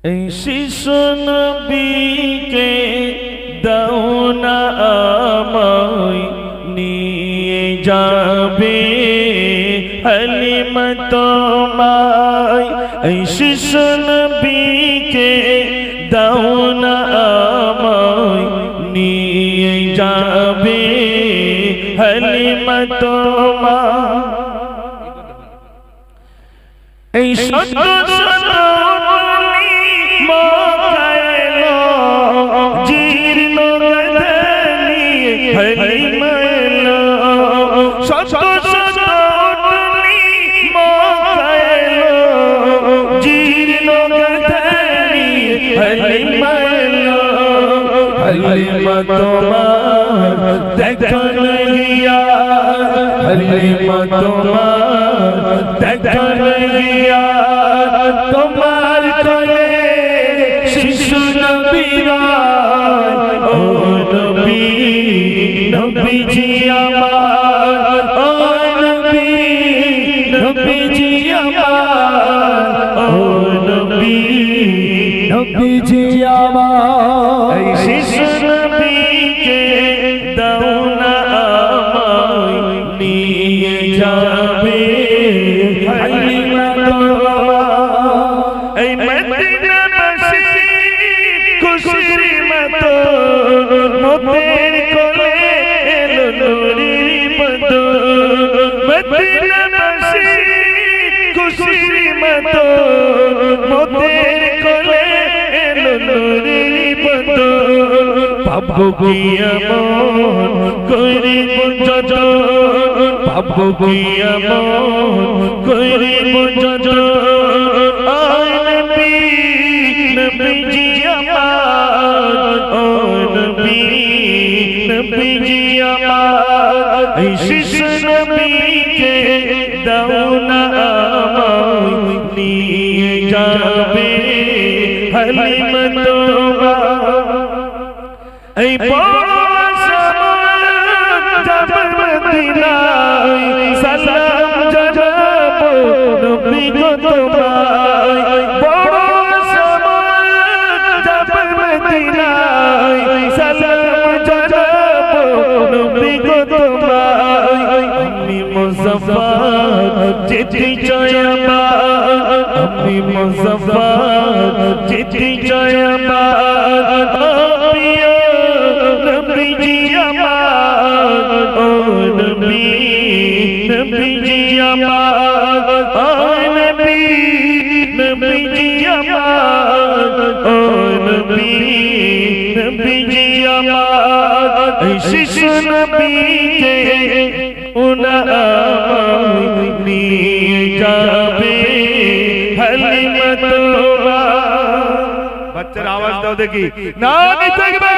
এই শিশু নবীকে দাও না আমায় নিয়ে যাবে হালিমা তোমায়। এই শিশু নবীকে দাও না আমায় নিয়ে যাবে হালিমা তোমায়। এই সত্য हलीमा तुम्हार देखन गया, हलीमा तुम्हार देखन गया, तुम्हार कोले शिशु नबी ओ नबी नबी जी अमार, ओ नबी नबी जी अमार, ओ नबी नबी जी अमार। शिशु नबीके दाओ ना আমায় নিয়ে যাবে হালিমা তোমায়। এই মদিনাবাসী খুশির মতো মোদের কোলে এলো নূরের বদর। মদিনাবাসী খুশির মতো মোদের কোলে এলো নূরের বদর। পাবো কি এমন করিব যতন, পাবো কি এমন করিব যতন। আয় নবী নবীজি আমার, ও নবী নবীজি আমার। এই শিশু নবীকে দাও না আমায় নিয়ে যাবে হালিমা তোমায়। এই যাব মদিনায় সালাম জানাবো নবী গো তোমায়। বড় যাব মদিনায় সালাম জানাবো নবী গো তোমায়। আমি মুসাফির যেতে চাই আমার, আমি মুসাফির যেতে চাই আমার। नबीजी अमार, ओ नबी नबीजी अमार, ओ नबी नबीजी अमार, ओ नबी नबीजी अमार। शिशु नबीके उना আমায় নিয়ে যাবে হালিমা তোমায়। বাচ্চারা আওয়াজ দাও দেখি, না থাকবে।